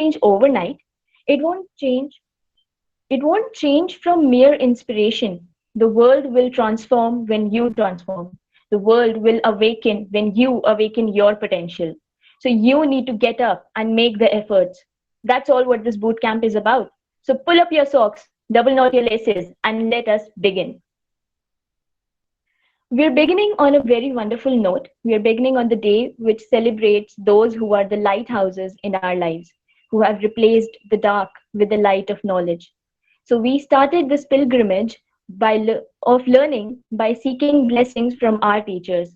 change overnight, it won't change. It won't change from mere inspiration. The world will transform when you transform. The world will awaken when you awaken your potential. So you need to get up and make the efforts. That's all what this boot camp is about. So pull up your socks, double knot your laces, and let us begin. We're beginning on a very wonderful note. We're beginning on the day which celebrates those who are the lighthouses in our lives, who have replaced the dark with the light of knowledge. So we started this pilgrimage of learning by seeking blessings from our teachers.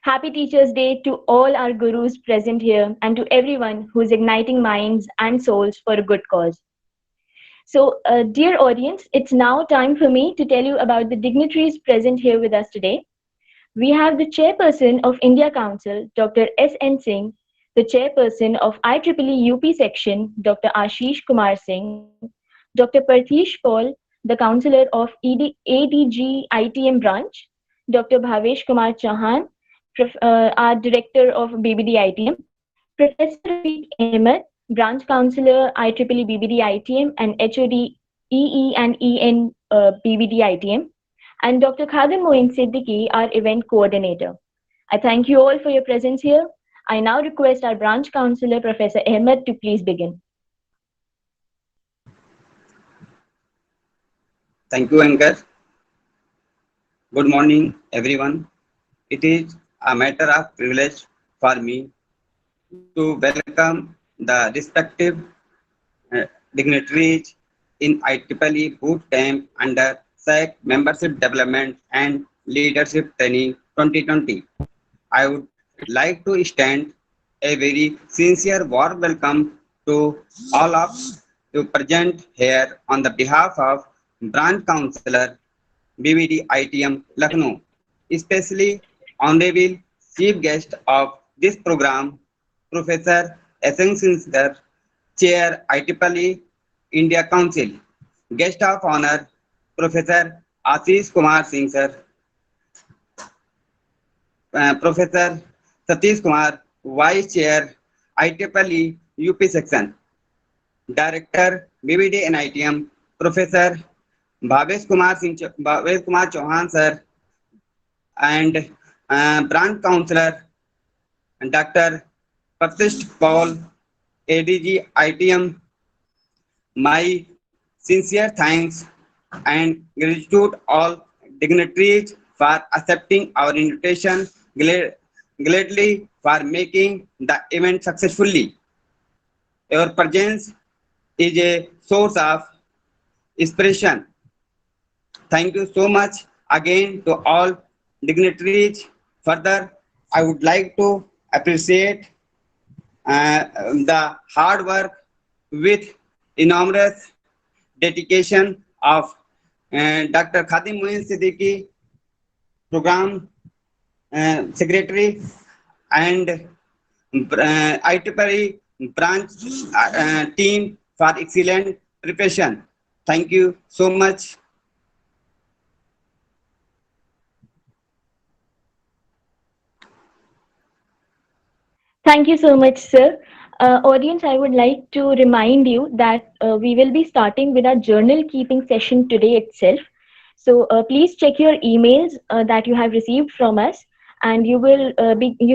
Happy Teachers' Day to all our gurus present here and to everyone who's igniting minds and souls for a good cause. So, dear audience, it's now time for me to tell you about the dignitaries present here with us today. We have the chairperson of India Council, Dr. S.N. Singh, the chairperson of IEEE UP section, Dr. Ashish Kumar Singh, Dr. Parthish Paul, the counselor of ADG ITM branch, Dr. Bhavesh Kumar Chauhan, our director of BBD ITM, Professor Rafiq Ahmed, branch counselor IEEE BBD ITM and HOD EE and EN BBD ITM, and Dr. Khadim Moin Siddiqui, our event coordinator. I thank you all for your presence here. I now request our branch counselor, Professor Ahmed, to please begin. Thank you, Anchor. Good morning, everyone. It is a matter of privilege for me to welcome the respective dignitaries in IEEE Boot Camp under SAC Membership Development and Leadership Training 2020. I would like to extend a very sincere warm welcome to all of you present here on the behalf of Branch Councillor BBD ITM Lucknow, especially Honorable Chief Guest of this program, Professor S.N. Singh Sir, Chair IEEE India Council, Guest of Honor, Professor Ashish Kumar Singh Sir, Professor Satish Kumar, Vice Chair IEEE UP Section, Director BBD NITM, Professor Bhavesh Kumar Chauhan Sir, and Branch Councillor Dr. Parthish Paul, ADG ITM. My sincere thanks and gratitude all dignitaries for accepting our invitation, gladly for making the event successfully. Your presence is a source of inspiration. Thank you so much again to all dignitaries. Further, I would like to appreciate the hard work with enormous dedication of Dr. Khadim Moin Siddiqui, Program Secretary, and IEEE branch team for excellent preparation. Thank you so much. Thank you so much, sir. Audience, I would like to remind you that we will be starting with our journal keeping session today itself. So please check your emails that you have received from us, and you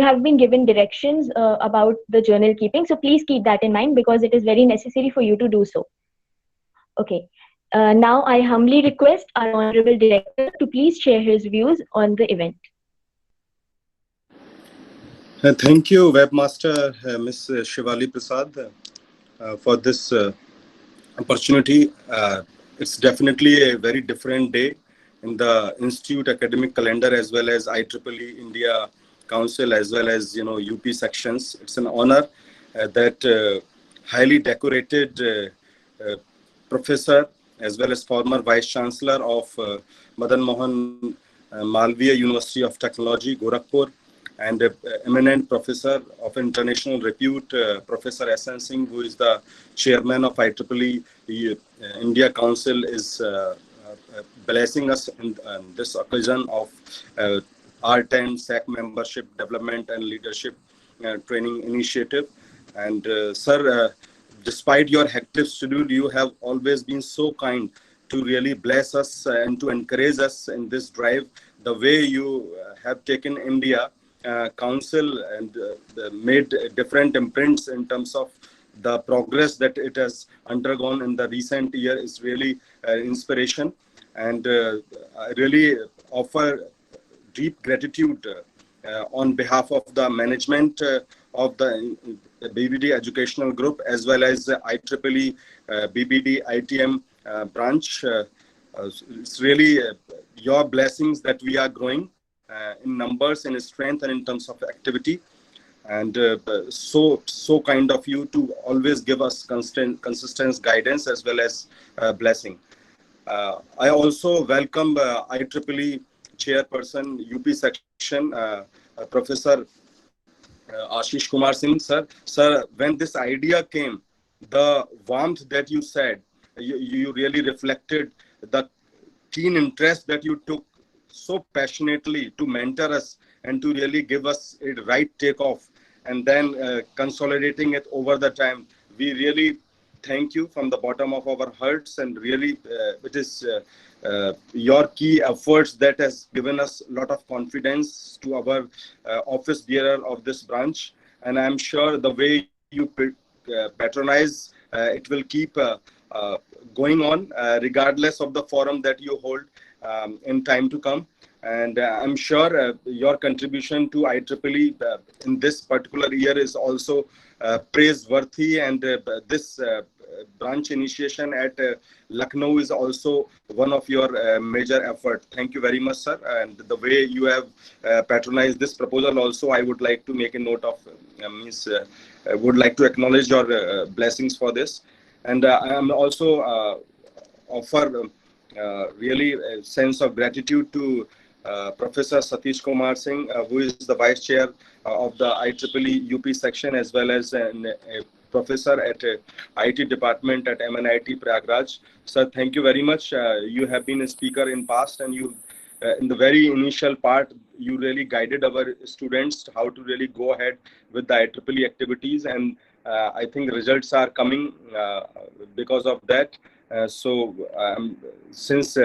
have been given directions about the journal keeping. So please keep that in mind because it is very necessary for you to do so. Okay. Now I humbly request our honorable director to please share his views on the event. Thank you, Webmaster Ms. Shivali Prasad, for this opportunity. It's definitely a very different day in the Institute academic calendar as well as IEEE India Council as well as UP sections. It's an honor that highly decorated professor as well as former Vice Chancellor of Madan Mohan Malviya University of Technology, Gorakhpur, and eminent professor of international repute, Professor S.N. Singh, who is the chairman of IEEE India Council, is blessing us in this occasion of R10 SAC membership development and leadership training initiative. And sir, despite your hectic schedule, you have always been so kind to really bless us and to encourage us in this drive. The way you have taken India Council and made different imprints in terms of the progress that it has undergone in the recent year is really inspiration. And I really offer deep gratitude on behalf of the management of the BBD Educational Group, as well as the IEEE BBD ITM branch. It's really your blessings that we are growing in numbers, in strength, and in terms of activity. And so kind of you to always give us consistent guidance as well as blessing. I also welcome IEEE Chairperson UP section, Professor Ashish Kumar Singh, sir. Sir, when this idea came, the warmth that you said, you really reflected the keen interest that you took so passionately to mentor us and to really give us a right takeoff, and then consolidating it over the time. We really thank you from the bottom of our hearts, and really it is your key efforts that has given us a lot of confidence to our office bearer of this branch. And I'm sure the way you patronize, it will keep going on regardless of the forum that you hold in time to come. And I'm sure your contribution to IEEE in this particular year is also praiseworthy, and this branch initiation at Lucknow is also one of your major efforts. Thank you very much, sir. And the way you have patronized this proposal also, I would like to make a note of, would like to acknowledge your blessings for this. And I am also offer really a sense of gratitude to Professor Satish Kumar Singh, who is the Vice Chair of the IEEE UP section, as well as a professor at IT department at MNIT Prayagraj. Sir, thank you very much. You have been a speaker in past, and you, in the very initial part, you really guided our students how to really go ahead with the IEEE activities, and I think results are coming because of that. Since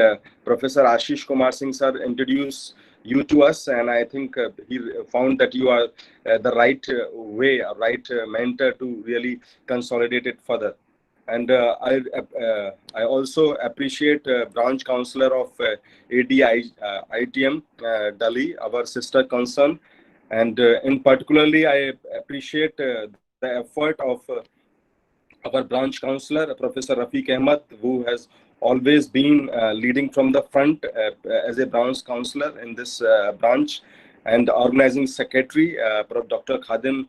Professor Ashish Kumar Singh sir introduced you to us, and I think he found that you are the right way, right mentor to really consolidate it further. And I also appreciate branch counselor of ITM Delhi, our sister concern, and in particularly I appreciate the effort of our branch counselor, Professor Rafiq Ahmed, who has always been leading from the front as a branch counselor in this branch, and organizing secretary, Dr. Khadim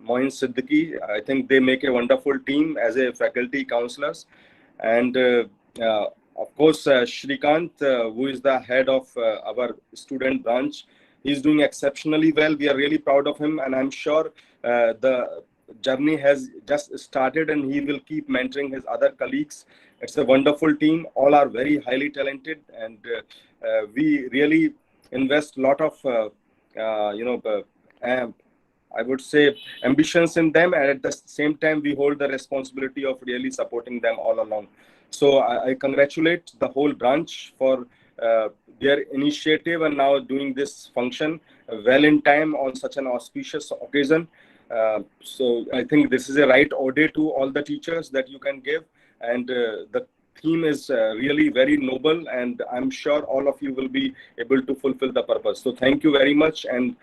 Moin Siddiqui. I think they make a wonderful team as a faculty counselors. And of course, Shrikant, who is the head of our student branch, he's doing exceptionally well. We are really proud of him, and I'm sure the journey has just started, and he will keep mentoring his other colleagues. It's a wonderful team. All are very highly talented, and we really invest a lot of I would say ambitions in them, and at the same time we hold the responsibility of really supporting them all along. So I congratulate the whole branch for their initiative and now doing this function well in time on such an auspicious occasion. So I think this is a right ode to all the teachers that you can give, and the theme is really very noble, and I'm sure all of you will be able to fulfill the purpose. So thank you very much, and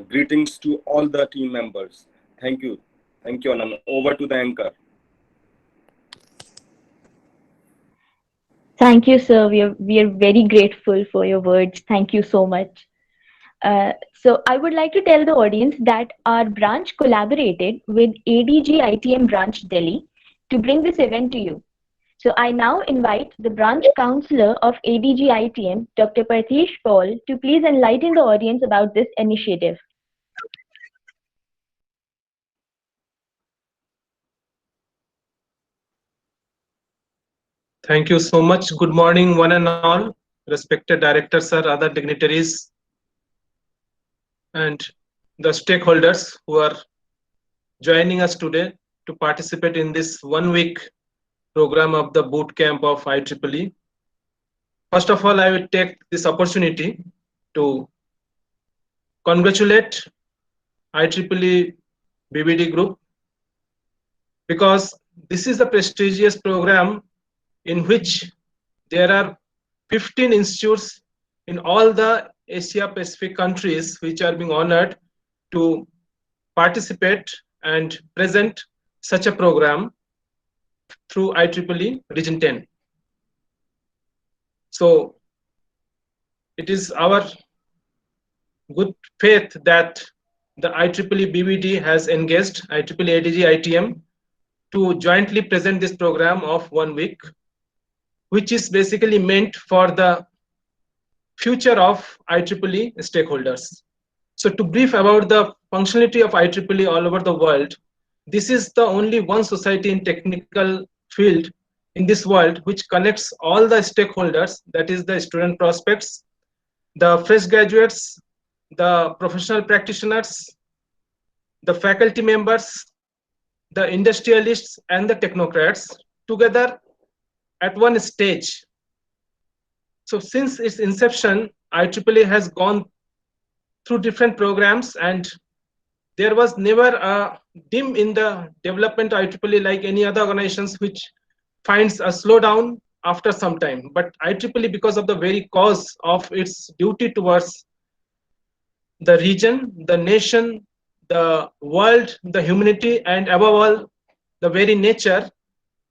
greetings to all the team members. Thank you, Anand. Over to the anchor. Thank you, sir. We are very grateful for your words. Thank you so much. So I would like to tell the audience that our branch collaborated with ADG ITM branch Delhi to bring this event to you. So I now invite the branch counselor of ADG ITM, Dr. Parthish Paul, to please enlighten the audience about this initiative. Thank you so much. Good morning, one and all, respected directors, sir, other dignitaries, and the stakeholders who are joining us today to participate in this 1 week program of the boot camp of IEEE. First of all, I will take this opportunity to congratulate IEEE BBD group, because this is a prestigious program in which there are 15 institutes in all the Asia Pacific countries which are being honored to participate and present such a program through IEEE Region 10. So it is our good faith that the IEEE BBD has engaged IEEE ADG ITM to jointly present this program of 1 week, which is basically meant for the future of IEEE stakeholders. So to brief about the functionality of IEEE all over the world, this is the only one society in technical field in this world which connects all the stakeholders, that is the student prospects, the fresh graduates, the professional practitioners, the faculty members, the industrialists, and the technocrats together at one stage. So since its inception, IEEE has gone through different programs, and there was never a dim in the development of IEEE like any other organizations which finds a slowdown after some time. But IEEE, because of the very cause of its duty towards the region, the nation, the world, the humanity, and above all, the very nature,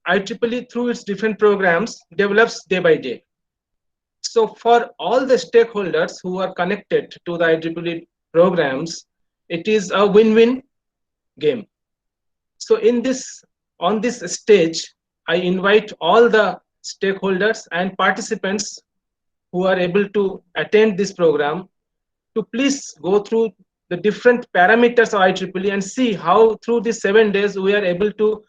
IEEE through its different programs develops day by day. So for all the stakeholders who are connected to the IEEE programs, it is a win-win game. So on this stage, I invite all the stakeholders and participants who are able to attend this program to please go through the different parameters of IEEE and see how through these 7 days we are able to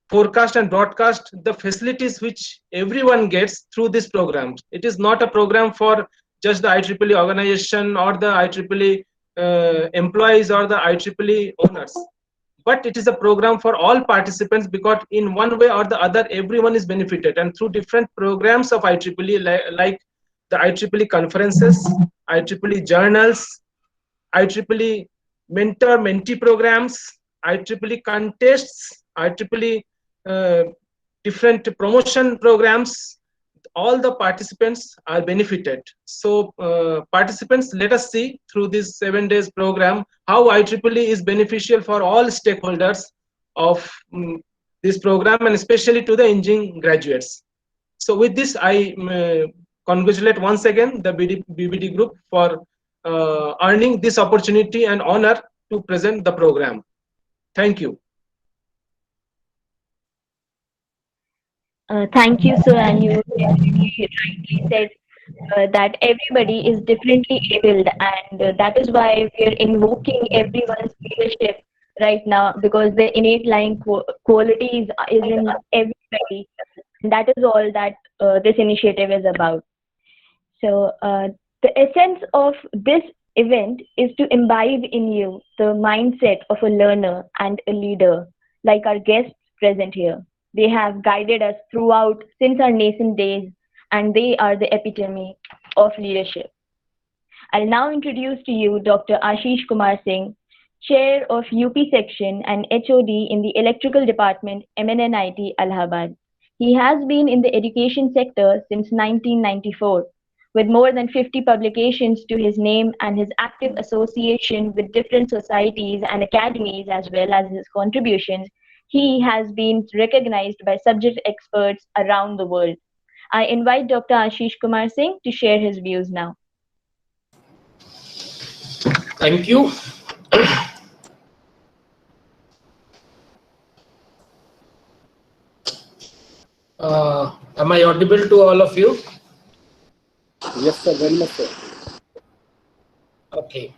forecast and broadcast the facilities which everyone gets through this program. It is not a program for just the IEEE organization or the IEEE employees or the IEEE owners, but it is a program for all participants, because in one way or the other everyone is benefited, and through different programs of IEEE like the IEEE conferences, IEEE journals, IEEE mentor-mentee programs, IEEE contests, IEEE different promotion programs, all the participants are benefited. So participants, let us see through this 7 days program how IEEE is beneficial for all stakeholders of this program, and especially to the engineering graduates. So with this, I congratulate once again the BBD group for earning this opportunity and honor to present the program. Thank you. Thank you, sir. And you rightly said that everybody is differently abled, and that is why we are invoking everyone's leadership right now, because the innate lying qualities is in everybody. And that is all that this initiative is about. So the essence of this event is to imbibe in you the mindset of a learner and a leader, like our guests present here. They have guided us throughout since our nascent days, and they are the epitome of leadership. I'll now introduce to you Dr. Ashish Kumar Singh, Chair of UP Section and HOD in the Electrical Department, MNNIT, Allahabad. He has been in the education sector since 1994, with more than 50 publications to his name and his active association with different societies and academies, as well as his contributions. He has been recognized by subject experts around the world. I invite Dr. Ashish Kumar Singh to share his views now. Thank you. Am I audible to all of you? Yes, sir. Very much, sir. Okay.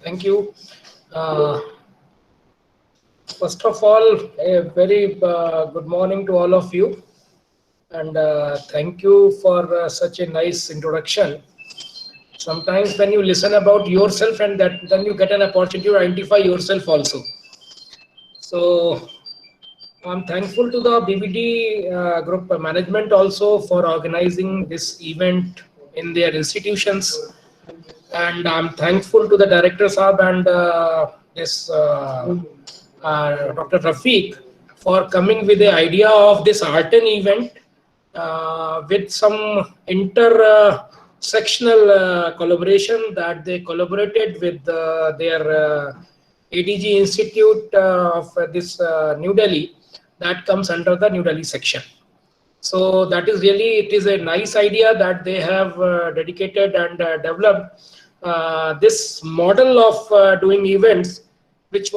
Thank you. First of all, a very good morning to all of you, and thank you for such a nice introduction. Sometimes when you listen about yourself, and then you get an opportunity to identify yourself also. So I'm thankful to the BBD group management also for organizing this event in their institutions. And I'm thankful to the director Saab and Dr. Rafiq for coming with the idea of this Arten event with some inter-sectional collaboration that they collaborated with their ADG Institute of this New Delhi that comes under the New Delhi section. So that is really, it is a nice idea that they have dedicated and developed this model of doing events, which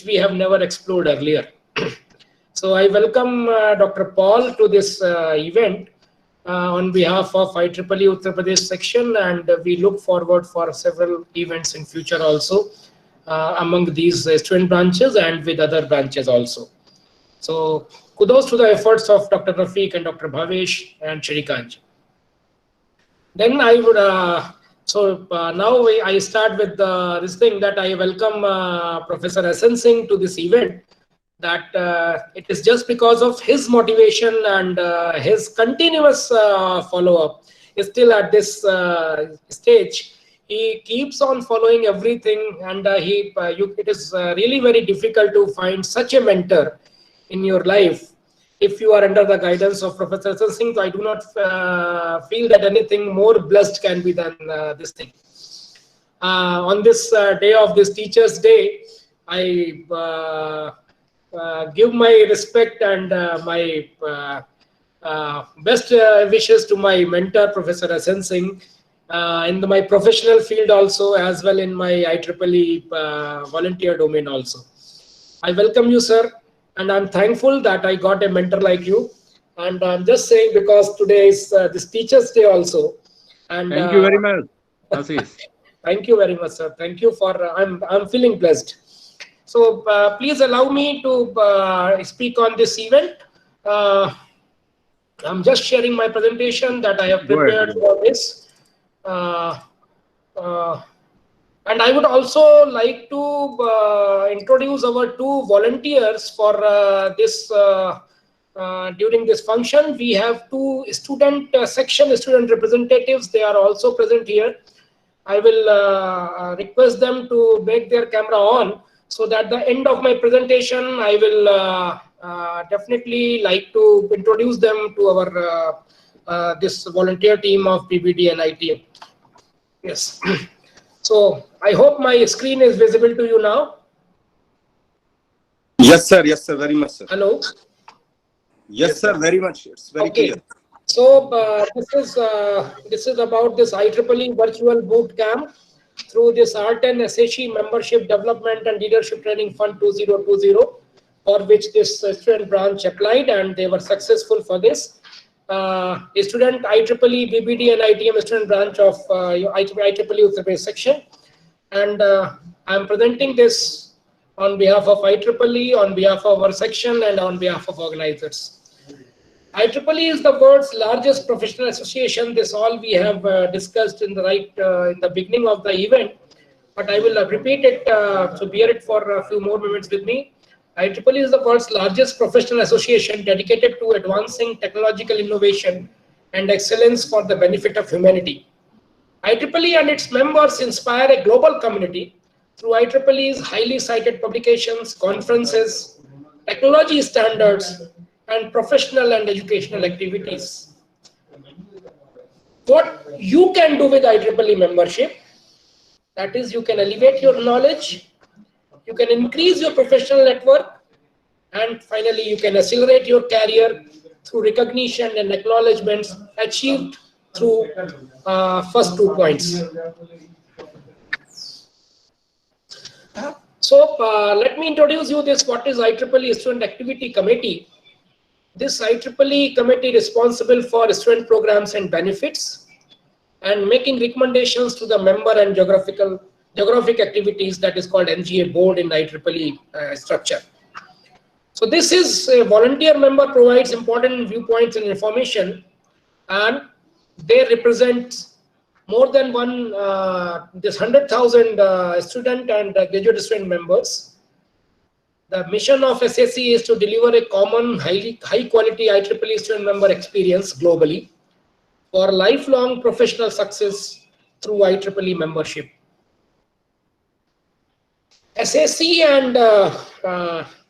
we have never explored earlier. So I welcome Dr. Paul to this event on behalf of IEEE Uttar Pradesh section, and we look forward for several events in future also among these student branches and with other branches also. So kudos to the efforts of Dr. Rafiq and Dr. Bhavesh and Shrikant. Then I would, now I start with this thing that I welcome Professor S.N. Singh to this event, that it is just because of his motivation and his continuous follow-up still at this stage. He keeps on following everything, and it is really very difficult to find such a mentor in your life if you are under the guidance of Professor S.N. Singh. I do not feel that anything more blessed can be than this thing. On this day of this Teachers' Day, I give my respect and my best wishes to my mentor, Professor S.N. Singh, in my professional field also, as well in my IEEE volunteer domain also. I welcome you, sir. And I'm thankful that I got a mentor like you. And I'm just saying because today is this Teachers' Day also. And thank you very much, Ashish. Thank you very much, sir. Thank you for. I'm feeling blessed. So please allow me to speak on this event. I'm just sharing my presentation that I have prepared for this. And I would also like to introduce our two volunteers for this during this function. We have two student section student representatives. They are also present here. I will request them to make their camera on, so that at the end of my presentation, I will definitely like to introduce them to our this volunteer team of BBD and ITM. Yes. So I hope my screen is visible to you now. Yes, sir. Yes, sir. Very much, sir. Hello. Yes, sir. Very much. It's very clear. So this is about this IEEE Virtual Boot Camp through this Arten SHE Membership Development and Leadership Training Fund 2020, for which this student branch applied, and they were successful for this. A student IEEE BBD and ITM student branch of IEEE Uttar Pradesh section, and I'm presenting this on behalf of IEEE, on behalf of our section, and on behalf of organizers. IEEE is the world's largest professional association. This all we have discussed in the beginning of the event, but I will repeat it, so bear it for a few more minutes with me. IEEE is the world's largest professional association dedicated to advancing technological innovation and excellence for the benefit of humanity. IEEE and its members inspire a global community through IEEE's highly cited publications, conferences, technology standards, and professional and educational activities. What you can do with IEEE membership, that is, you can elevate your knowledge, you can increase your professional network, and finally you can accelerate your career through recognition and acknowledgements achieved through first 2 points. So let me introduce you this, what is IEEE Student Activity Committee. This IEEE committee responsible for student programs and benefits, and making recommendations to the member and geographic activities, that is called NGA board in IEEE structure. So this is a volunteer member provides important viewpoints and information, and they represent more than this 100,000 student and graduate student members. The mission of SSC is to deliver a common, high quality IEEE student member experience globally for lifelong professional success through IEEE membership. SSC and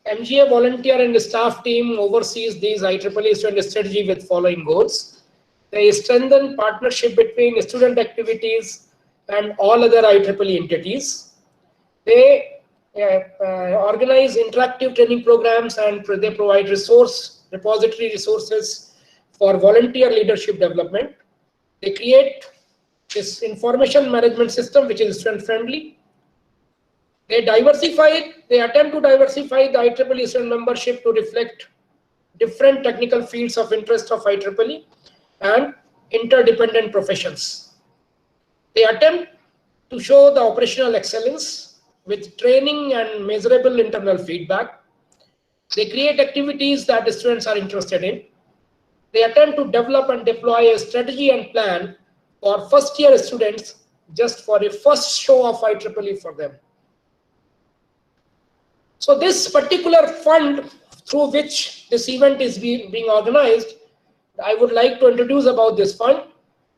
MGA volunteer and staff team oversees these IEEE student strategy with following goals. They strengthen partnership between student activities and all other IEEE entities. They organize interactive training programs, and they provide repository resources for volunteer leadership development. They create this information management system which is student friendly. They attempt to diversify the IEEE student membership to reflect different technical fields of interest of IEEE and interdependent professions. They attempt to show the operational excellence with training and measurable internal feedback. They create activities that the students are interested in. They attempt to develop and deploy a strategy and plan for first-year students just for a first show of IEEE for them. So this particular fund through which this event is being organized, I would like to introduce about this fund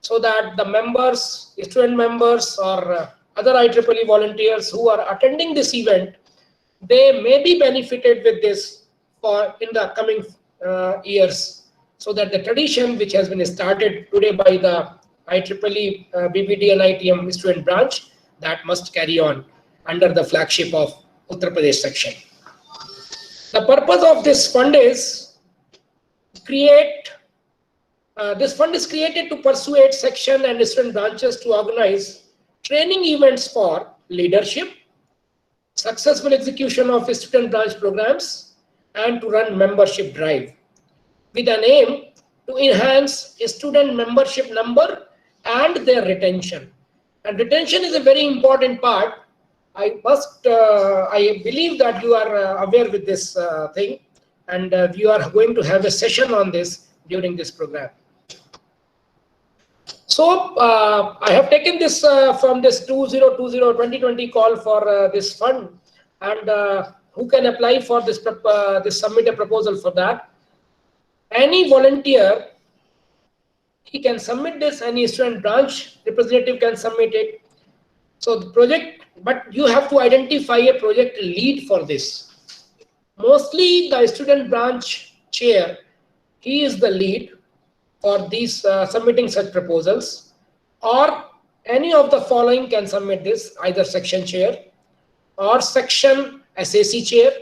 so that the members, student members, or other IEEE volunteers who are attending this event, they may be benefited with this in the coming years, so that the tradition which has been started today by the IEEE BBD and ITM student branch, that must carry on under the flagship of Uttar Pradesh section. The purpose of this fund is this fund is created to persuade section and student branches to organize training events for leadership, successful execution of student branch programs, and to run membership drive with an aim to enhance student membership number and their retention. And retention is a very important part. I believe that you are aware with this thing, and we are going to have a session on this during this program. So I have taken this from this 2020 call for this fund, and who can apply for this, submit a proposal for that. Any volunteer, he can submit this, any student branch representative can submit it. So the project, but you have to identify a project lead for this. Mostly the student branch chair, he is the lead for these submitting such proposals, or any of the following can submit this, either section chair or section SAC chair,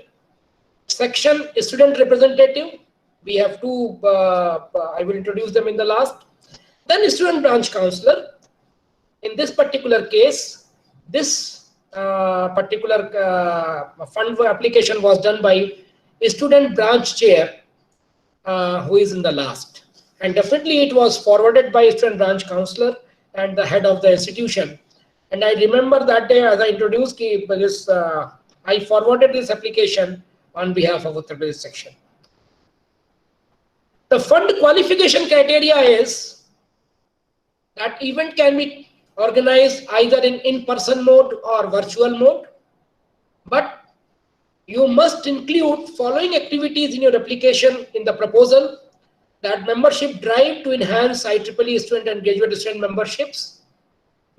section student representative. We have two, I will introduce them in the last. Then student branch counselor. In this particular case, this particular fund application was done by a student branch chair who is in the last. And definitely it was forwarded by a student branch counselor and the head of the institution. And I remember that day as I introduced this, I forwarded this application on behalf of Uttar Pradesh section. The fund qualification criteria is that event can be organized either in-person mode or virtual mode, but you must include following activities in your application in the proposal: that membership drive to enhance IEEE student and graduate student memberships,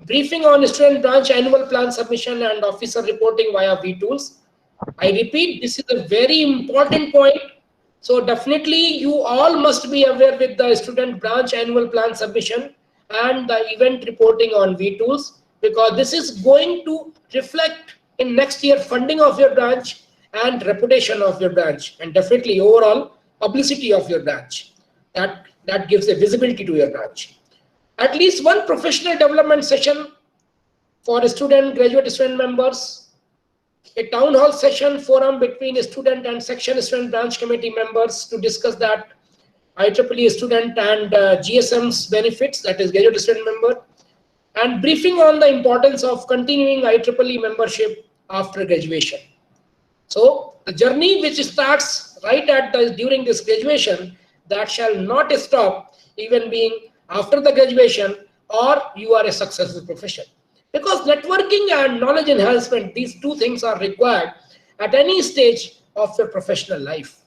briefing on student branch annual plan submission and officer reporting via vTools. I repeat, this is a very important point. So definitely you all must be aware with the student branch annual plan submission and the event reporting on vTools, because this is going to reflect in next year funding of your branch and reputation of your branch, and definitely overall publicity of your branch. That gives a visibility to your branch. At least one professional development session for student, graduate student members, a town hall session forum between student and section student branch committee members to discuss that IEEE student and GSM's benefits, that is graduate student member, and briefing on the importance of continuing IEEE membership after graduation. So the journey which starts right at during this graduation, that shall not stop even being after the graduation, or you are a successful profession. Because networking and knowledge enhancement, these two things are required at any stage of your professional life.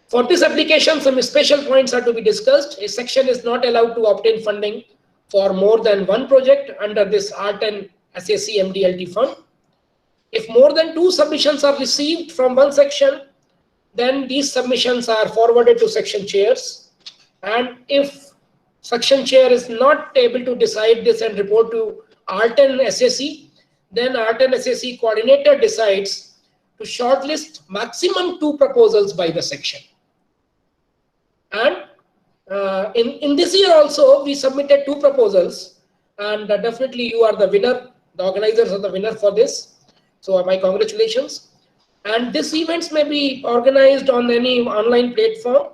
For this application, some special points are to be discussed. A section is not allowed to obtain funding for more than one project under this R10 SAC MDLT fund. If more than 2 submissions are received from one section, then these submissions are forwarded to section chairs. And if section chair is not able to decide this and report to R10 SAC, then R10 SAC coordinator decides to shortlist maximum 2 proposals by the section. And in this year also, we submitted 2 proposals, and definitely you are the winner. The organizers are the winner for this. So my congratulations. And these events may be organized on any online platform.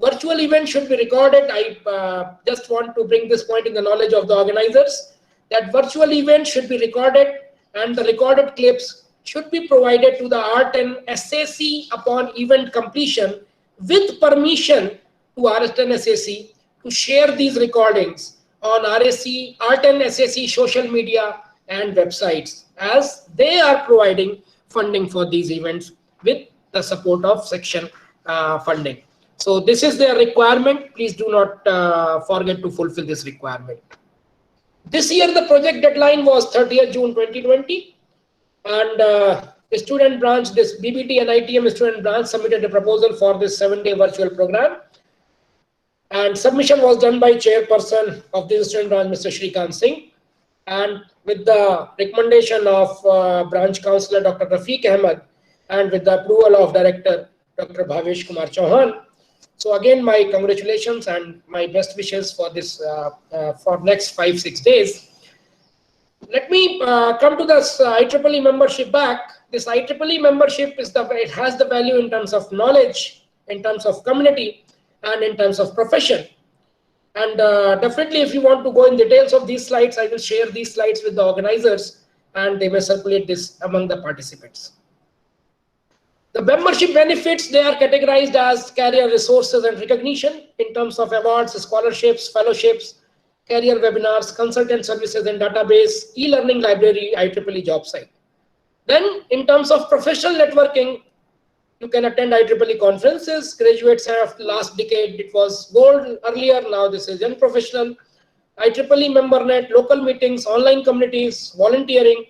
Virtual events should be recorded. I just want to bring this point in the knowledge of the organizers, that virtual events should be recorded, and the recorded clips should be provided to the R10 SAC upon event completion, with permission to R10 SAC to share these recordings on R10 SAC social media and websites, as they are providing funding for these events with the support of section funding. So this is their requirement. Please do not forget to fulfill this requirement. This year the project deadline was 30th June 2020, and the student branch, this BBT and ITM student branch, submitted a proposal for this 7-day virtual program, and submission was done by chairperson of the student branch, Mr. Shrikant Singh, and with the recommendation of branch councillor Dr. Rafiq Ahmed, and with the approval of director Dr. Bhavesh Kumar Chauhan. So again, my congratulations and my best wishes for this for next 5-6 days. Let me come to this IEEE membership back. This IEEE membership it has the value in terms of knowledge, in terms of community, and in terms of profession. And definitely, if you want to go in details of these slides, I will share these slides with the organizers, and they may circulate this among the participants. The membership benefits, they are categorized as career resources and recognition in terms of awards, scholarships, fellowships, career webinars, consultant services and database, e-learning library, IEEE job site. Then in terms of professional networking, you can attend IEEE conferences. Graduates have last decade, it was gold earlier, now this is young professional. IEEE membernet, local meetings, online communities, volunteering.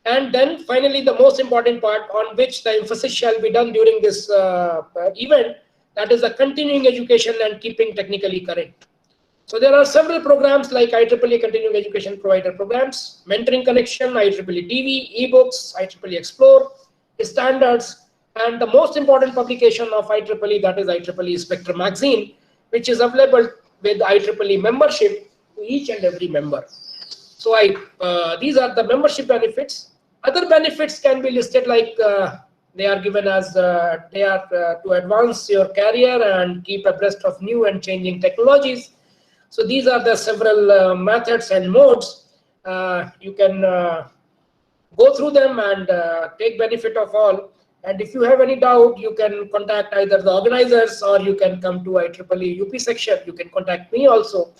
And then finally, the most important part on which the emphasis shall be done during this event, that is the continuing education and keeping technically current. So there are several programs like IEEE Continuing Education Provider Programs, Mentoring Connection, IEEE TV, eBooks, IEEE Explore, Standards, and the most important publication of IEEE, that is IEEE Spectrum Magazine, which is available with IEEE membership to each and every member. So these are the membership benefits. Other benefits can be listed like they are given as to advance your career and keep abreast of new and changing technologies. So these are the several methods and modes. You can go through them and take benefit of all. And if you have any doubt, you can contact either the organizers, or you can come to IEEE UP section. You can contact me also.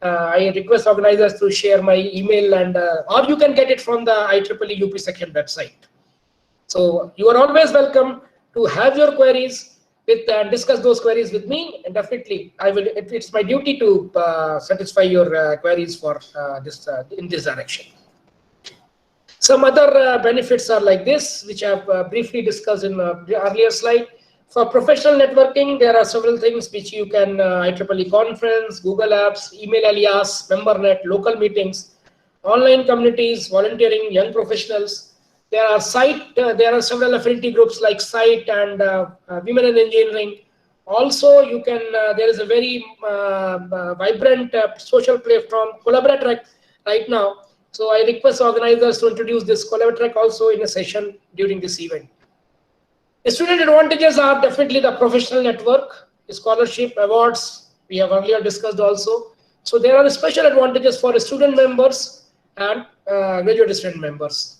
I request organizers to share my email, and or you can get it from the IEEE UP section website. So you are always welcome to have your queries with and discuss those queries with me, and definitely I will. It's my duty to satisfy your queries for this in this direction. Some other benefits are like this, which I have briefly discussed in the earlier slide. For professional networking, there are several things which you can IEEE conference, Google Apps, email alias, membernet, local meetings, online communities, volunteering, young professionals. There are several affinity groups like SITE and Women in Engineering. Also, you can there is a very vibrant social platform, Collaboratrack, right now. So I request organizers to introduce this Collaboratrack also in a session during this event. The student advantages are definitely the professional network, scholarship, awards, we have earlier discussed also. So there are special advantages for student members and graduate student members.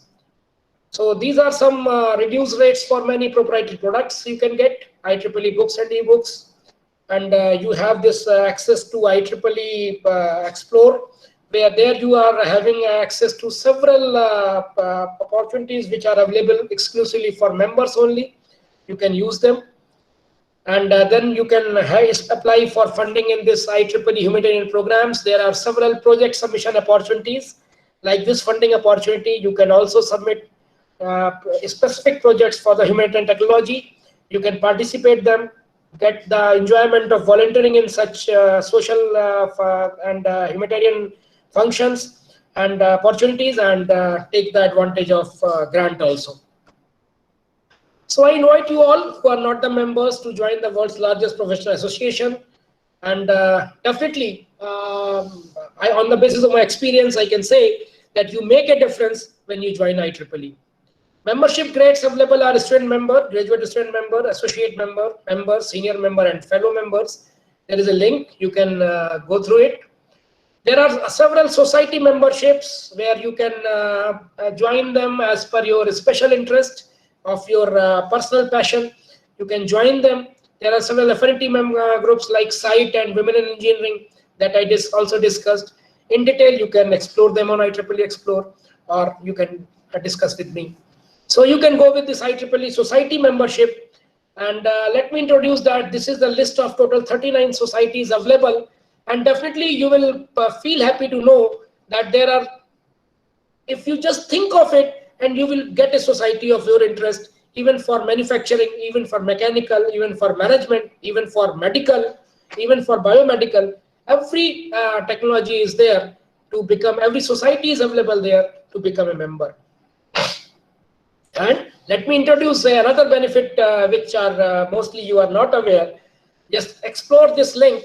So these are some reduced rates for many proprietary products you can get, IEEE books and ebooks. And you have this access to IEEE Explore, where there you are having access to several opportunities which are available exclusively for members only. You can use them. And then you can apply for funding in this IEEE humanitarian programs. There are several project submission opportunities. Like this funding opportunity, you can also submit specific projects for the humanitarian technology. You can participate them, get the enjoyment of volunteering in such social and humanitarian functions and opportunities, and take the advantage of grant also. So I invite you all who are not the members to join the world's largest professional association. And definitely, on the basis of my experience, I can say that you make a difference when you join IEEE. Membership grades available are student member, graduate student member, associate member, senior member, and fellow members. There is a link. You can go through it. There are several society memberships where you can join them as per your special interest of your personal passion. You can join them. There are several affinity groups like SITE and Women in Engineering that I also discussed. In detail, you can explore them on IEEE Explore, or you can discuss with me. So you can go with this IEEE society membership. And let me introduce that this is the list of total 39 societies available. And definitely you will feel happy to know that there are, if you just think of it, and you will get a society of your interest, even for manufacturing, even for mechanical, even for management, even for medical, even for biomedical. Every technology is there to become, every society is available there to become a member. And let me introduce another benefit which are mostly you are not aware. Just explore this link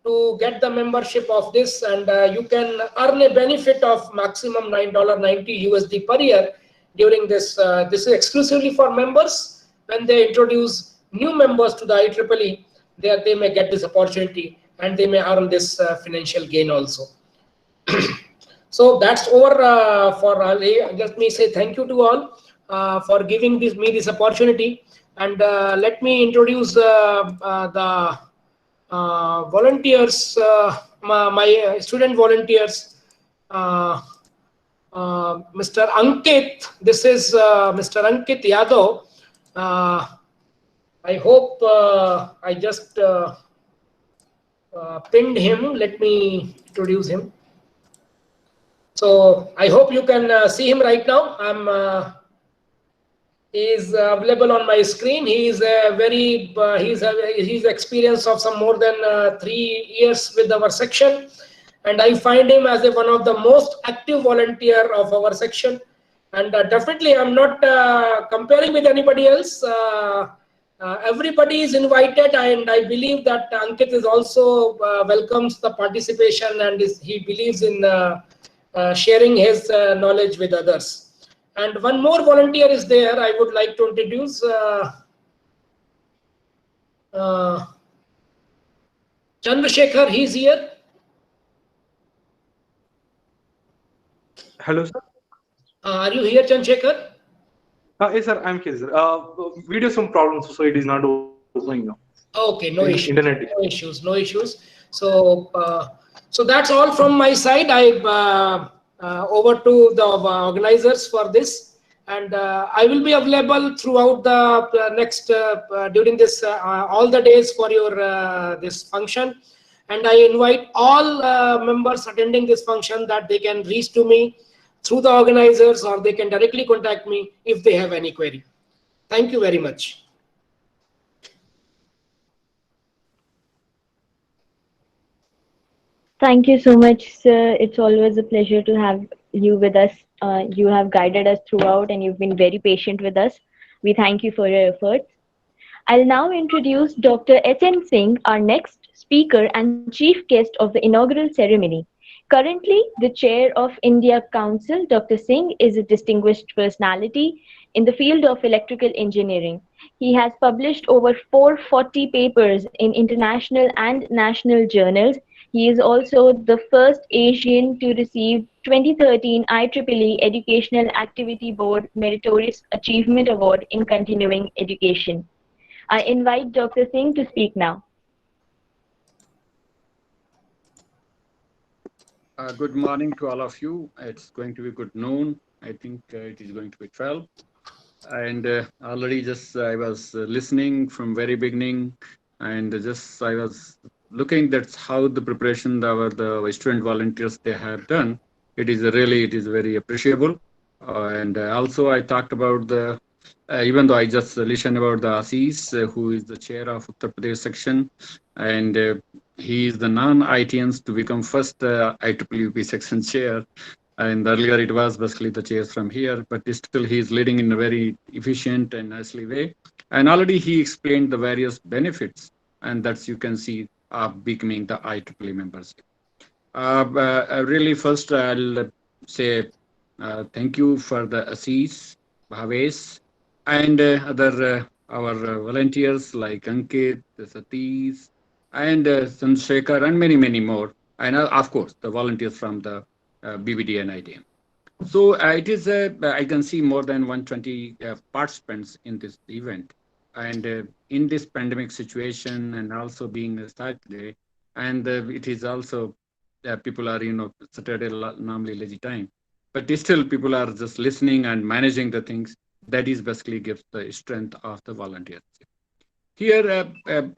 to get the membership of this, and you can earn a benefit of maximum $9.90 USD per year during this. This is exclusively for members. When they introduce new members to the IEEE, they may get this opportunity and they may earn this financial gain also. So that's over for let me say thank you to all for giving me this opportunity, and let me introduce the volunteers, my student volunteers. Mr. Ankit, this is Mr. Ankit Yadav. I hope I just pinned him. Let me introduce him. So I hope you can see him right now. He is available on my screen. He is a very he's experience of some more than 3 years with our section. And I find him as one of the most active volunteer of our section. And definitely, I'm not comparing with anybody else. Everybody is invited, and I believe that Ankit is also welcomes the participation, and he believes in sharing his knowledge with others. And one more volunteer is there. I would like to introduce Chandrasekhar. He's here. Hello, sir. Are you here, Chandrasekhar? Yes, sir. I'm here, sir. Video some problems, so it is not opening now. Okay, no issues. Internet. No issues. No issues. So, so that's all from my side. I over to the organizers for this, and I will be available throughout the next during this all the days for your this function. And I invite all members attending this function that they can reach to me through the organizers, or they can directly contact me if they have any query. Thank you very much. Thank you so much, sir. It's always a pleasure to have you with us. You have guided us throughout, and you've been very patient with us. We thank you for your efforts. I'll now introduce Dr. H.N. Singh, our next speaker and chief guest of the inaugural ceremony. Currently, the chair of India Council, Dr. Singh is a distinguished personality in the field of electrical engineering. He has published over 440 papers in international and national journals. He is also the first Asian to receive 2013 IEEE Educational Activity Board Meritorious Achievement Award in Continuing Education. I invite Dr. Singh to speak now. Good morning to all of you. It's going to be good noon. I think it is going to be 12. And already just I was listening from very beginning, and just I was looking that's how the preparation the student volunteers they have done. It is very appreciable. And also I talked about the even though I just listened about the Asis, who is the chair of Uttar Pradesh section, and he is the non-ITNs to become first IEEE section chair. And earlier it was basically the chairs from here, but still he is leading in a very efficient and nicely way. And already he explained the various benefits, and that's you can see becoming the IEEE membership. Really, first I'll say thank you for the Assis, Bhavesh, and other our volunteers like Ankit, Satish, and Chandrasekhar, and many more. And of course, the volunteers from the BBD and ITM. So it is, I can see more than 120 participants in this event. And in this pandemic situation, and also being a Saturday, and it is also, people are, Saturday normally lazy time. But still, people are just listening and managing the things. That is basically gives the strength of the volunteers. Here,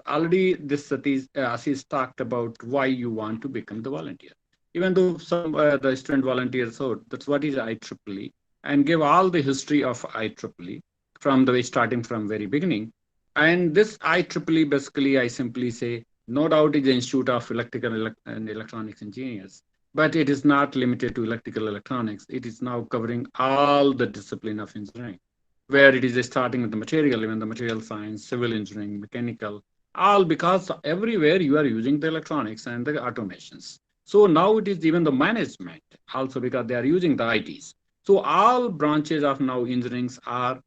already this Ashish talked about why you want to become the volunteer. Even though some the student volunteers, so that's what is IEEE, and give all the history of IEEE from the way starting from very beginning. And this IEEE, basically, I simply say, no doubt is the Institute of Electrical and Electronics Engineers, but it is not limited to electrical electronics. It is now covering all the discipline of engineering, where it is starting with the material, even the material science, civil engineering, mechanical, all because everywhere you are using the electronics and the automations. So now it is even the management also because they are using the ITs. So all branches of now engineering are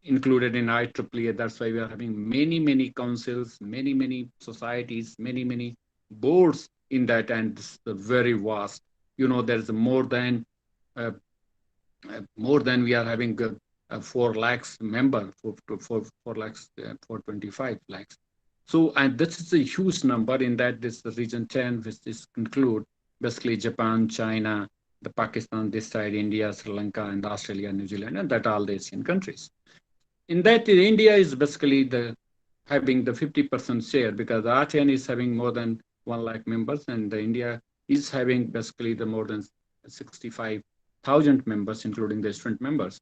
included in IEEE. That's why we are having many councils, many societies, many boards in that, and this is very vast. There's uh, more than we are having 4 lakhs member, 4 lakhs, 425 lakhs. So, and this is a huge number in that this region 10, which is include basically Japan, China, the Pakistan, this side, India, Sri Lanka, and Australia, New Zealand, and that all the Asian countries. In that, India is basically having the 50% share because ASEAN is having more than 1 lakh members, and the India is having basically the more than 65,000 members, including the student members.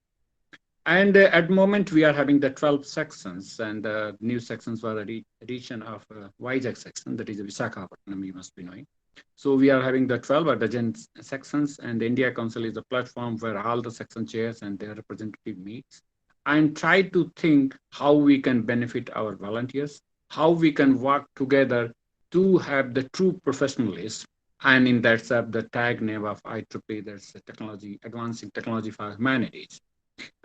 And at the moment, we are having the 12 sections, and the new sections were addition of Vizag section, that is Visakhapatnam, you must be knowing. So we are having the 12 or dozen sections, and the India Council is a platform where all the section chairs and their representative meets and try to think how we can benefit our volunteers, how we can work together to have the true professionalism. And in that the tag name of IEEE, that's the technology, advancing technology for humanities.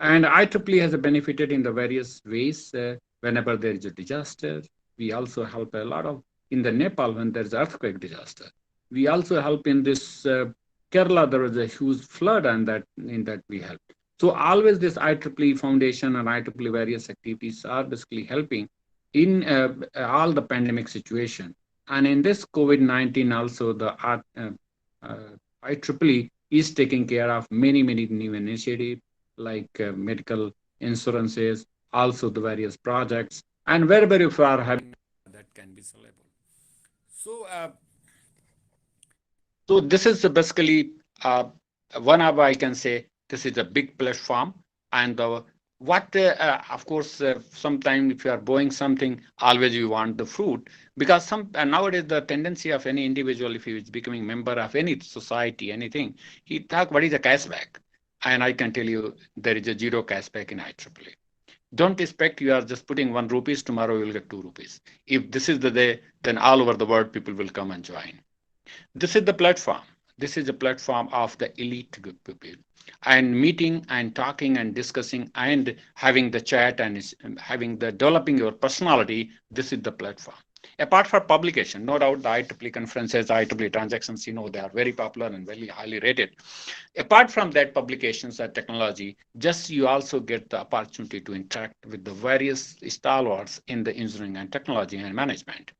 And IEEE has benefited in the various ways. Whenever there is a disaster, we also help a lot of in the Nepal when there's earthquake disaster. We also help in this Kerala. There was a huge flood, and in that we help. So always this IEEE Foundation and IEEE various activities are basically helping in all the pandemic situation. And in this COVID-19 also the IEEE is taking care of many new initiatives like medical insurances, also the various projects, and wherever you are having that can be sellable. So this is basically one of, I can say, this is a big platform. And of course, sometimes if you are buying something, always you want the fruit, because nowadays the tendency of any individual, if he is becoming member of any society, anything, he talk what is a cashback. And I can tell you there is a 0 cashback in IEEE. Don't expect you are just putting 1 rupees, tomorrow you will get 2 rupees. If this is the day, then all over the world people will come and join. This is the platform. This is a platform of the elite people. And meeting and talking and discussing and having the chat and having the developing your personality, this is the platform. Apart from publication, no doubt the IEEE conferences, IEEE transactions, they are very popular and very highly rated. Apart from that, publications and technology, just you also get the opportunity to interact with the various stalwarts in the engineering and technology and management.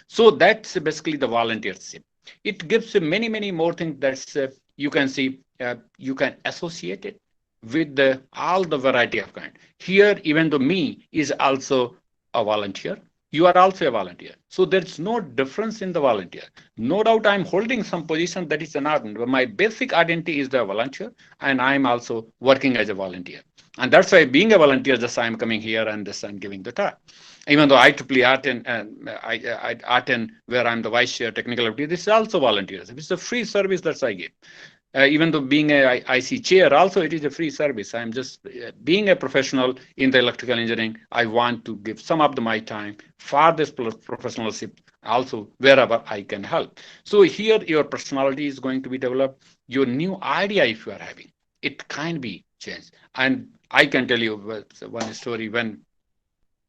So that's basically the volunteership. It gives many, many more things that's you can see, you can associate it with all the variety of kind. Here, even though me is also a volunteer, you are also a volunteer. So there's no difference in the volunteer. No doubt I'm holding some position that is an ardent, but my basic identity is the volunteer, and I'm also working as a volunteer. And that's why being a volunteer, just I'm coming here and just I'm giving the talk. Even though IEEE Art and where I'm the vice chair technical activity, this is also volunteers. It's a free service that I give. Even though being a IC chair, also it is a free service. I'm just being a professional in the electrical engineering. I want to give some of my time for this professionalship, also wherever I can help. So here your personality is going to be developed. Your new idea, if you are having, it can be changed. And I can tell you one story. When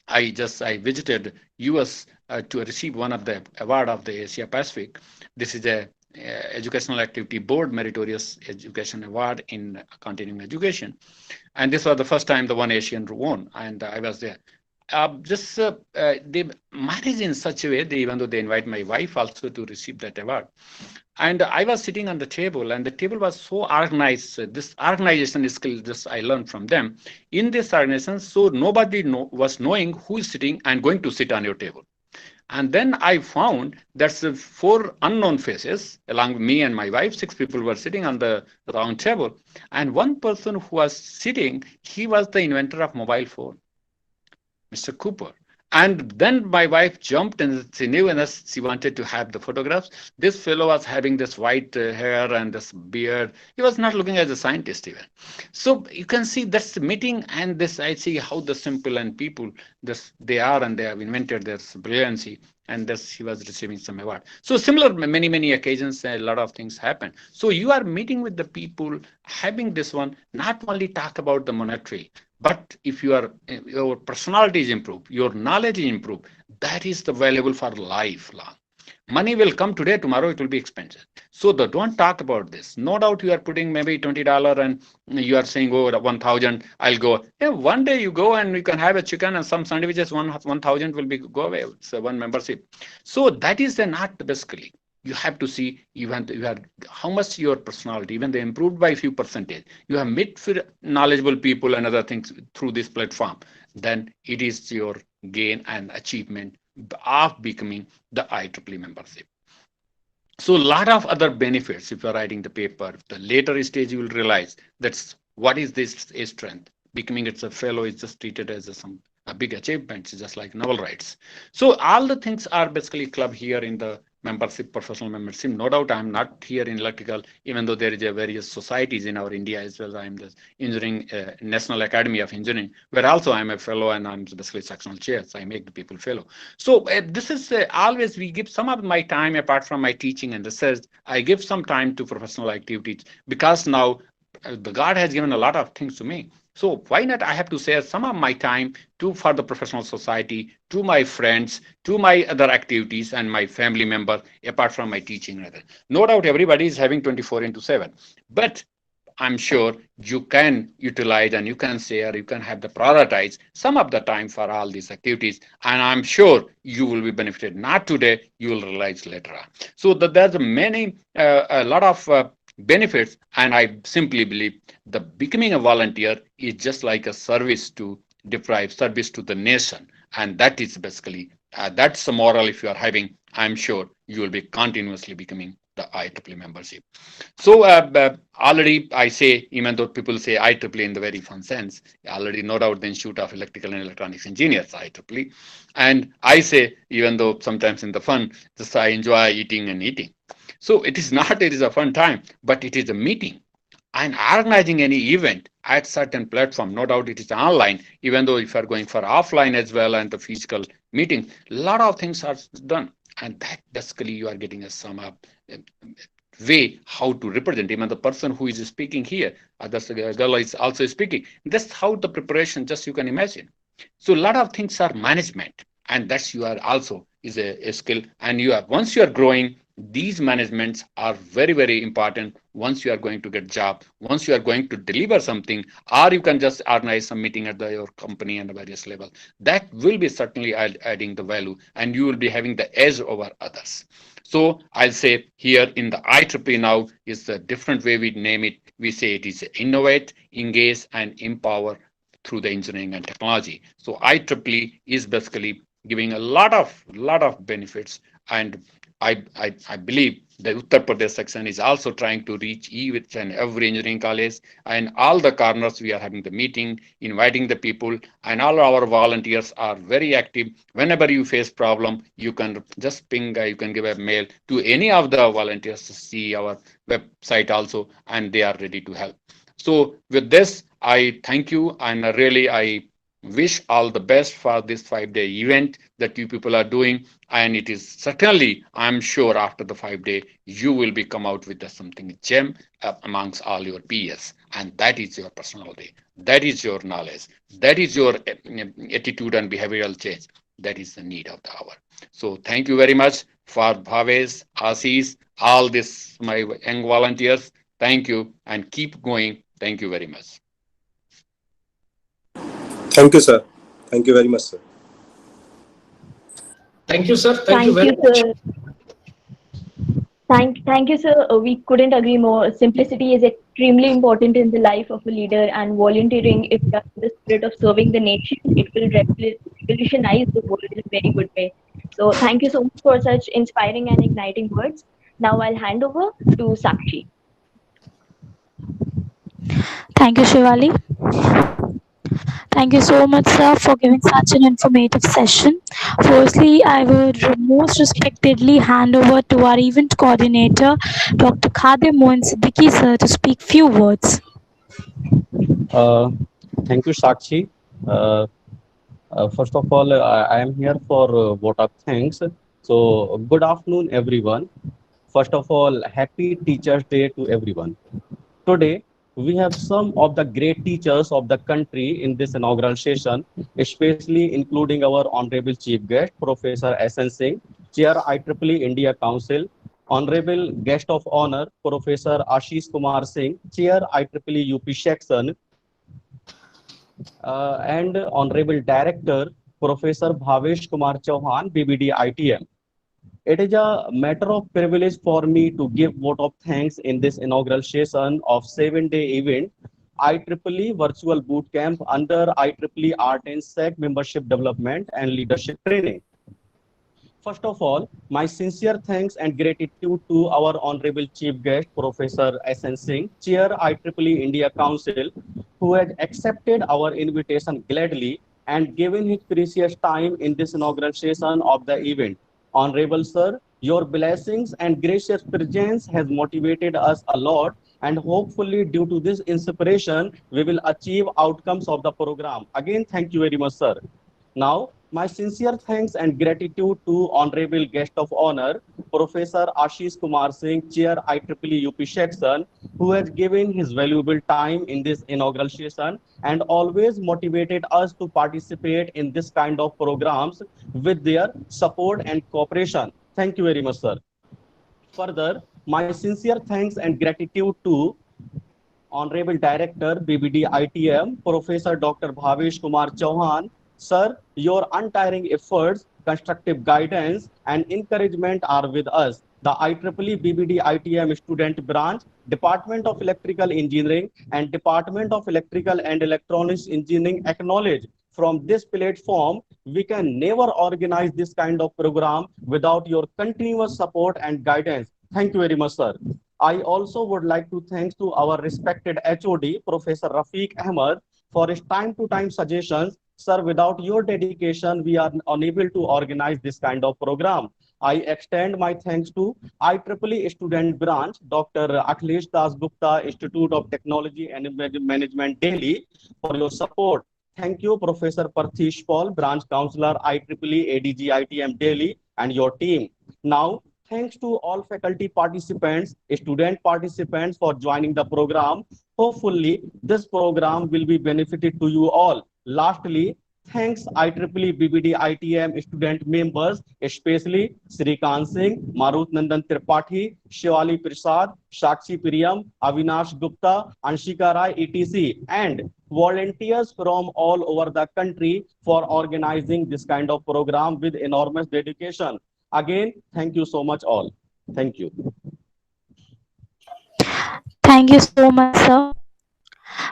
I visited US to receive one of the award of the Asia Pacific. This is a Educational Activity Board Meritorious Education Award in continuing education. And this was the first time the One Asian won, and I was there. They manage in such a way, even though they invite my wife also to receive that award. And I was sitting on the table, and the table was so organized. This organization skill, just I learned from them. In this organization, so nobody was knowing who is sitting and going to sit on your table. And then I found that the 4 unknown faces, along with me and my wife, 6 people were sitting on the round table. And one person who was sitting, he was the inventor of mobile phone, Mr. Cooper. And then my wife jumped and she knew, and she wanted to have the photographs. This fellow was having this white hair and this beard. He was not looking as a scientist even. So you can see that's the meeting, and this I see how the simple and people they are, and they have invented this brilliancy. And thus he was receiving some award. So similar, many occasions, a lot of things happen. So you are meeting with the people, having this one, not only talk about the monetary, but if your personality is improved, your knowledge is improved, that is the valuable for lifelong. Money will come today, tomorrow it will be expensive. So don't talk about this. No doubt you are putting maybe $20 and you are saying, oh, 1,000, I'll go. Yeah, one day you go and you can have a chicken and some sandwiches, 1,000 will be go away. It's one membership. So that is not basically. You have to see even you have how much your personality, even they improved by a few percentage. You have met knowledgeable people and other things through this platform. Then it is your gain and achievement of becoming the IEEE membership. So a lot of other benefits if you're writing the paper. The later stage you will realize that's what is this a strength. Becoming it's a fellow is just treated as a big achievement, just like novel rights. So all the things are basically club here in the membership, professional membership. No doubt I'm not here in electrical, even though there is a various societies in our India as well. I'm the engineering, National Academy of Engineering, where also I'm a fellow and I'm basically sectional chair. So I make the people fellow. So this is always, we give some of my time apart from my teaching and research. I give some time to professional activities because now the God has given a lot of things to me. So why not I have to share some of my time for the professional society, to my friends, to my other activities and my family member, apart from my teaching. No doubt everybody is having 24/7, but I'm sure you can utilize and you can share, you can have the prioritize some of the time for all these activities. And I'm sure you will be benefited, not today, you will realize later on. So there's a lot of benefits, and I simply believe the becoming a volunteer is just like a service to service to the nation, and that is basically that's the moral. If you are having, I'm sure you will be continuously becoming the IEEE membership. So already I say, even though people say IEEE in the very fun sense, already no doubt the Institute of Electrical and Electronics Engineers, IEEE, and I say, even though sometimes in the fun, just I enjoy eating and eating. So it is not, it is a fun time, but it is a meeting and organizing any event at certain platform. No doubt it is online, even though if you are going for offline as well and the physical meeting, a lot of things are done. And that basically you are getting a sum up way how to represent even the person who is speaking here. The girl is also speaking. That's how the preparation, just you can imagine. So a lot of things are management, and that's you are also is a skill. And you are once you are growing, these managements are very, very important once you are going to get job, once you are going to deliver something, or you can just organize some meeting at your company and various level. That will be certainly adding the value, and you will be having the edge over others. So I'll say here in the IEEE now is a different way we name it. We say it is innovate, engage, and empower through the engineering and technology. So IEEE is basically giving a lot of benefits, and I believe the Uttar Pradesh section is also trying to reach each and every engineering college and all the corners. We are having the meeting, inviting the people, and all our volunteers are very active. Whenever you face problem, you can just ping, you can give a mail to any of the volunteers to see our website also, and they are ready to help. So with this, I thank you, and really I wish all the best for this 5-day event that you people are doing. And it is certainly, I'm sure after the 5 day, you will be come out with something gem amongst all your peers. And that is your personality. That is your knowledge. That is your attitude and behavioral change. That is the need of the hour. So thank you very much for Bhavesh, Ashish, all this, my young volunteers. Thank you and keep going. Thank you very much. Thank you, sir. Thank you very much, sir. Thank you, sir. Thank you Thank very you, much. sir. Thank you, sir. We couldn't agree more. Simplicity is extremely important in the life of a leader, and volunteering, if done in the spirit of serving the nation, it will revolutionize the world in a very good way. So, thank you so much for such inspiring and igniting words. Now, I'll hand over to Sakshi. Thank you, Shivali. Thank you so much, sir, for giving such an informative session. Firstly, I would most respectedly hand over to our event coordinator, Dr. Khadir Mohan Siddiqui, sir, to speak few words. Uh, Thank you, Sakshi. Uh, First of all, I am here for vote of thanks. So, good afternoon, everyone. First of all, happy Teachers' Day to everyone. Today, we have some of the great teachers of the country in this inaugural session, especially including our Honorable Chief Guest, Professor S.N. Singh, Chair IEEE India Council, Honorable Guest of Honor, Professor Ashish Kumar Singh, Chair IEEE UP Section, and Honorable Director, Professor Bhavesh Kumar Chauhan, BBD ITM. It is a matter of privilege for me to give vote of thanks in this inaugural session of 7-day event, IEEE Virtual Boot Camp under IEEE Art and SEC Membership Development and Leadership Training. First of all, my sincere thanks and gratitude to our Honorable Chief Guest, Professor S.N. Singh, Chair IEEE India Council, who has accepted our invitation gladly and given his precious time in this inaugural session of the event. Honorable Sir, your blessings and gracious presence has motivated us a lot, and hopefully due to this inspiration, we will achieve outcomes of the program. Again, thank you very much, sir. Now, my sincere thanks and gratitude to Honorable Guest of Honor, Professor Ashish Kumar Singh, Chair IEEE UP Section, who has given his valuable time in this inaugural session and always motivated us to participate in this kind of programs with their support and cooperation. Thank you very much, sir. Further, my sincere thanks and gratitude to Honorable Director, BBD ITM, Professor Dr. Bhavesh Kumar Chauhan. Sir, your untiring efforts, constructive guidance, and encouragement are with us. The IEEE BBD ITM Student Branch, Department of Electrical Engineering, and Department of Electrical and Electronics Engineering acknowledge from this platform, we can never organize this kind of program without your continuous support and guidance. Thank you very much, sir. I also would like to thank to our respected HOD, Professor Rafiq Ahmed, for his time-to-time suggestions. Sir, without your dedication, we are unable to organize this kind of program. I extend my thanks to IEEE Student Branch, Dr. Akhilesh Das Gupta, Institute of Technology and Management, Delhi, for your support. Thank you, Professor Parthish Paul, Branch Counselor, IEEE ADG ITM Delhi, and your team. Now, thanks to all faculty participants, student participants for joining the program. Hopefully, this program will be benefited to you all. Lastly, Thanks IEEE BBD ITM student members, especially Srikant Singh, Marut Nandan Tripathi, Shivali Prasad, Shakshi Priyam, Avinash Gupta, Anshika Rai, etc. and volunteers from all over the country for organizing this kind of program with enormous dedication. Again, thank you so much all. Thank you. Thank you so much, sir.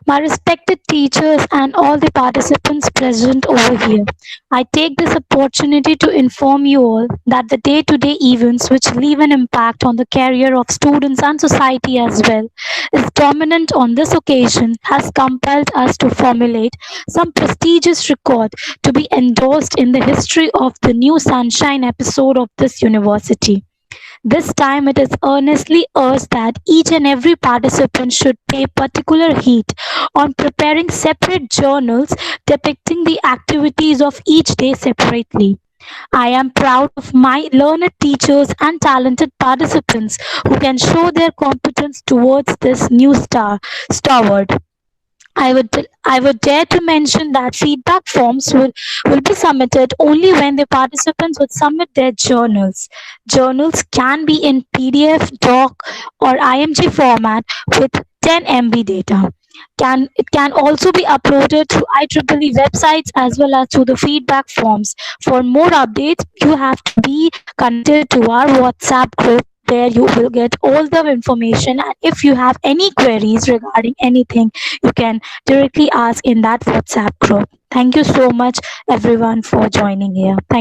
My respected teachers and all the participants present over here, I take this opportunity to inform you all that the day to day events which leave an impact on the career of students and society as well is dominant on this occasion has compelled us to formulate some prestigious record to be endorsed in the history of the New Sunshine episode of this university. This time it is earnestly urged that each and every participant should pay particular heed on preparing separate journals depicting the activities of each day separately. I am proud of my learned teachers and talented participants who can show their competence towards this new starward. I would dare to mention that feedback forms will be submitted only when the participants would submit their journals. Journals can be in PDF, doc, or IMG format with 10 MB data. It can also be uploaded to IEEE websites as well as to the feedback forms. For more updates, you have to be connected to our WhatsApp group where you will get all the information. And if you have any queries regarding anything, you can directly ask in that WhatsApp group. Thank you so much, everyone, for joining here. Thank